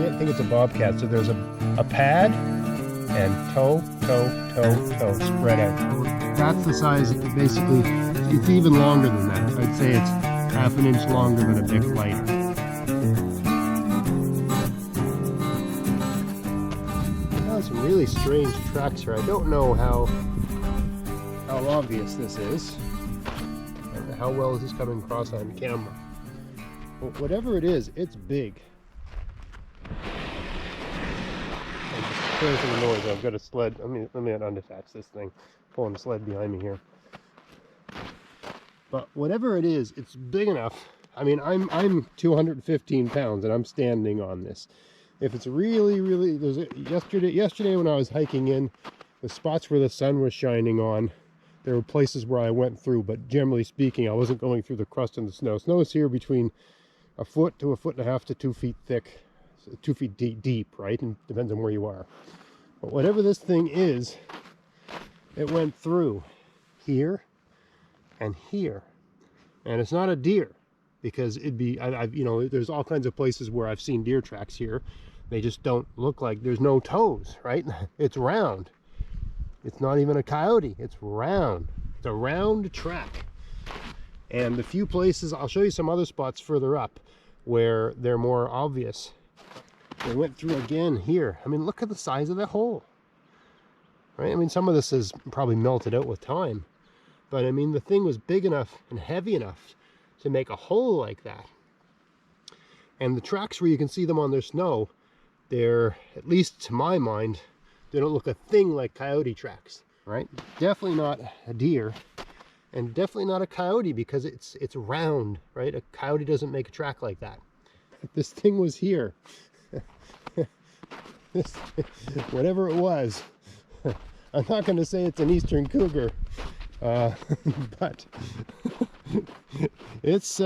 can't think it's a bobcat. So there's a pad and toe spread out. That's the size. Basically, it's even longer than that. I'd say it's half an inch longer than a Bic lighter. Some really strange tracks here. I don't know how obvious this is, and how well is this coming across on camera. But whatever it is, it's big. I'm just clearing some noise. I've got a sled. Let me unattach this thing. Pulling the sled behind me here. But whatever it is, it's big enough. I mean, I'm 215 pounds, and I'm standing on this. If it's really, yesterday when I was hiking in, the spots where the sun was shining on, there were places where I went through, but generally speaking, I wasn't going through the crust and the snow. Snow is here between a foot to a foot and a half to 2 feet thick, 2 feet deep, right? And depends on where you are. But whatever this thing is, it went through here and here. And it's not a deer, because it'd be, you know, there's all kinds of places where I've seen deer tracks here. They just don't look like, there's no toes, right? It's round. It's not even a coyote, it's round. It's a round track. And the few places, I'll show you some other spots further up where they're more obvious. They went through again here. I mean, look at the size of that hole, right? I mean, some of this is probably melted out with time, but I mean, the thing was big enough and heavy enough to make a hole like that. And the tracks where you can see them on their snow, they're, at least to my mind, they don't look a thing like coyote tracks, right? Definitely not a deer, and definitely not a coyote, because it's round, right? A coyote doesn't make a track like that. If this thing was here, whatever it was, I'm not going to say it's an eastern cougar, but it's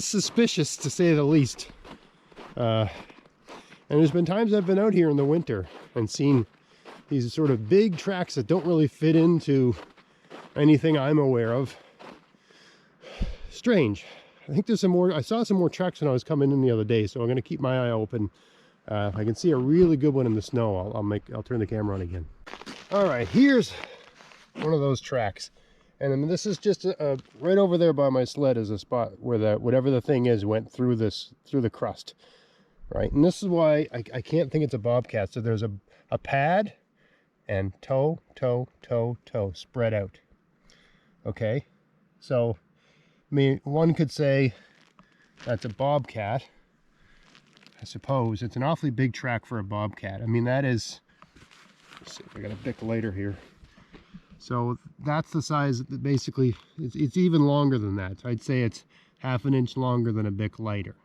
suspicious, to say the least. And there's been times I've been out here in the winter and seen these sort of big tracks that don't really fit into anything I'm aware of. Strange. I think there's some more. I saw some more tracks when I was coming in the other day, so I'm going to keep my eye open. If I can see a really good one in the snow, I'll turn the camera on again. All right, here's one of those tracks. And I mean, this is just right over there by my sled is a spot where whatever the thing is went through the crust, right? And this is why I can't think it's a bobcat. So there's a pad and toe spread out. Okay, so I mean, one could say that's a bobcat. I suppose it's an awfully big track for a bobcat. I mean, that is. Let's see if I got a Bic lighter here. So that's the size. Basically, it's even longer than that. I'd say it's half an inch longer than a Bic lighter.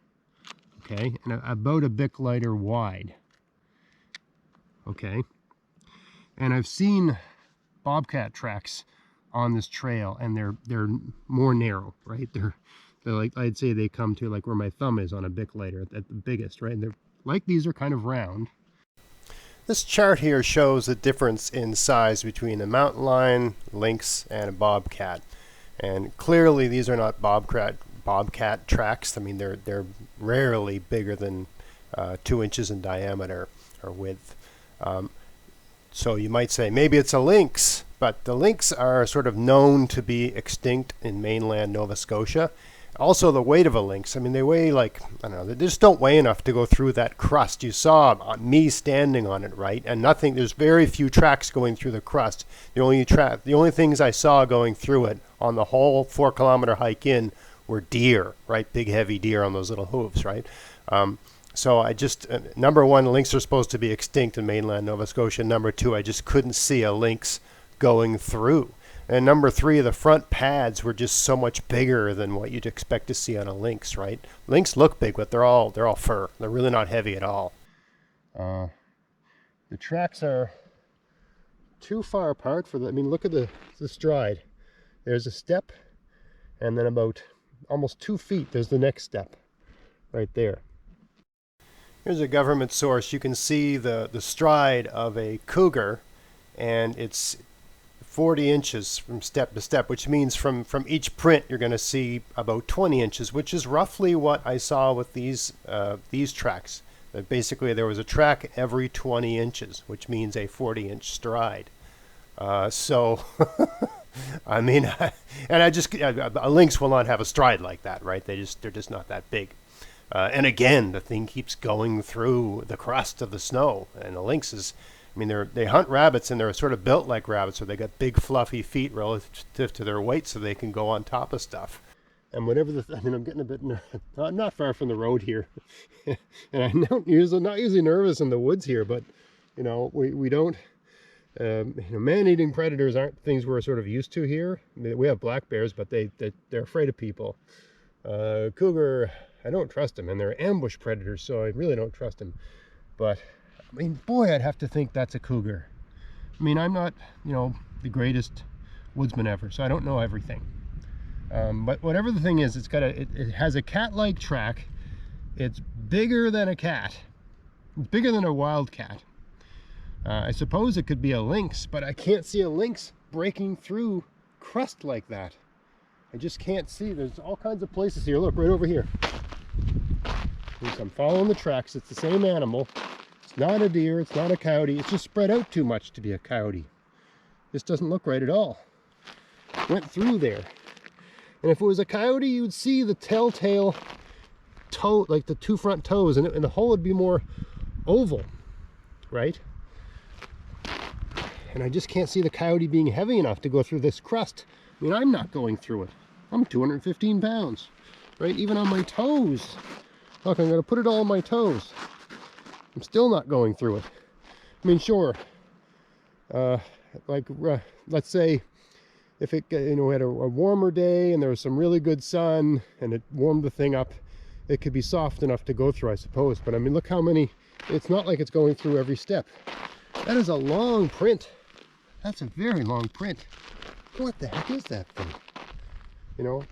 Okay, and about a Bic lighter wide. Okay, and I've seen bobcat tracks on this trail, and they're more narrow, right? They're like, I'd say they come to like where my thumb is on a Bic lighter at the biggest, right? And they're like, these are kind of round. This chart here shows the difference in size between a mountain lion, lynx, and a bobcat. And clearly these are not bobcat tracks. I mean, they're rarely bigger than 2 inches in diameter or width. So you might say maybe it's a lynx, but the lynx are sort of known to be extinct in mainland Nova Scotia. Also, the weight of a lynx, I mean, they weigh like, I don't know, they just don't weigh enough to go through that crust. You saw me standing on it, right? And nothing, there's very few tracks going through the crust. The only things I saw going through it on the whole 4-kilometer hike in were deer, right? Big, heavy deer on those little hooves, right? So I just, number one, lynx are supposed to be extinct in mainland Nova Scotia. Number two, I just couldn't see a lynx going through. And number three, the front pads were just so much bigger than what you'd expect to see on a lynx, right? Lynx look big, but they're all fur. They're really not heavy at all. The tracks are too far apart for the, I mean, look at the stride. There's a step, and then about almost 2 feet, there's the next step right there. Here's a government source. You can see the stride of a cougar, and it's 40 inches from step to step, which means from each print you're going to see about 20 inches, which is roughly what I saw with these tracks. That basically there was a track every 20 inches, which means a 40-inch stride. So, I mean, and lynx will not have a stride like that, right? They're just not that big. And again, the thing keeps going through the crust of the snow, and the lynxes, I mean, they hunt rabbits, and they're sort of built like rabbits, so they got big fluffy feet relative to their weight, so they can go on top of stuff. And whatever I mean, I'm getting a bit I'm not far from the road here, and I'm not usually nervous in the woods here, but you know, we don't. Man-eating predators aren't things we're sort of used to here. We have black bears, but they're afraid of people. Cougar, I don't trust them, and they're ambush predators, so I really don't trust them. But I mean, boy, I'd have to think that's a cougar. I mean, I'm not, you know, the greatest woodsman ever, so I don't know everything. But whatever the thing is, it has a cat-like track. It's bigger than a cat. It's bigger than a wild cat. I suppose it could be a lynx, but I can't see a lynx breaking through crust like that. I just can't see. There's all kinds of places here. Look, right over here. I'm following the tracks. It's the same animal. It's not a deer. It's not a coyote. It's just spread out too much to be a coyote. This doesn't look right at all. Went through there. And if it was a coyote, you'd see the telltale toe, like the two front toes, and the hole would be more oval, right? And I just can't see the coyote being heavy enough to go through this crust. I mean, I'm not going through it. I'm 215 pounds, right? Even on my toes. Look, I'm going to put it all on my toes. I'm still not going through it. I mean, sure. Let's say if it, you know, had a warmer day and there was some really good sun and it warmed the thing up, it could be soft enough to go through, I suppose. But I mean, look how many, it's not like it's going through every step. That is a long print. That's a very long print. What the heck is that thing? You know,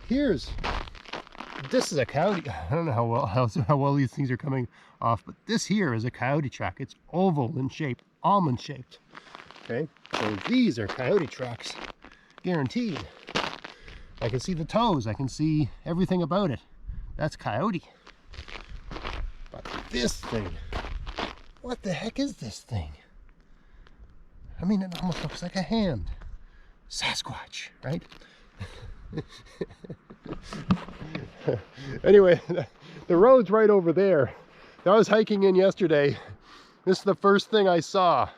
this is a coyote. I don't know how well these things are coming off, but this here is a coyote track. It's oval in shape, almond shaped. Okay, so these are coyote tracks, guaranteed. I can see the toes. I can see everything about it. That's coyote. But this thing, what the heck is this thing? I mean, it almost looks like a hand. Sasquatch, right? Anyway, the road's right over there. I was hiking in yesterday. This is the first thing I saw.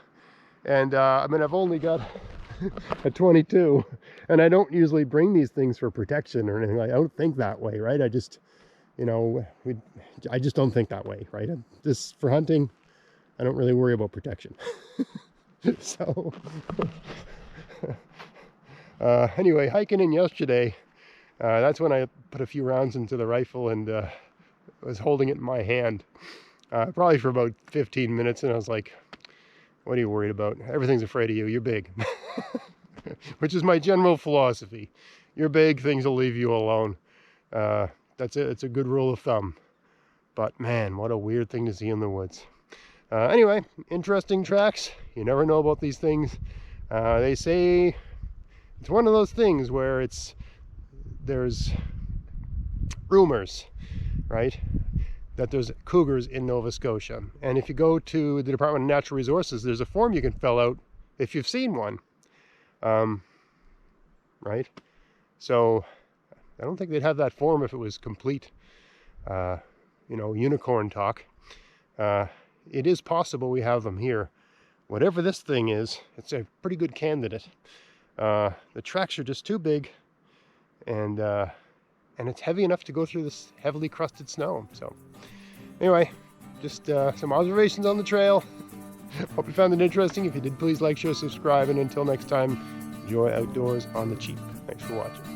And I mean, I've only got a 22, and I don't usually bring these things for protection or anything. I don't think that way, right? I just, you know, I just don't think that way, right? Just for hunting, I don't really worry about protection. So anyway, hiking in yesterday, that's when I put a few rounds into the rifle and was holding it in my hand probably for about 15 minutes, and I was like, what are you worried about? Everything's afraid of you. You're big. Which is my general philosophy. You're big, things will leave you alone. That's it. It's a good rule of thumb. But man, what a weird thing to see in the woods. Anyway, interesting tracks. You never know about these things. They say it's one of those things where there's rumors, right, that there's cougars in Nova Scotia. And if you go to the Department of Natural Resources, there's a form you can fill out if you've seen one. Right? So I don't think they'd have that form if it was complete, you know, unicorn talk. It is possible we have them here. Whatever this thing is, it's a pretty good candidate. The tracks are just too big, and it's heavy enough to go through this heavily crusted snow. So anyway, just some observations on the trail. Hope you found it interesting. If you did, please like, share, subscribe, and until next time, enjoy outdoors on the cheap. Thanks for watching.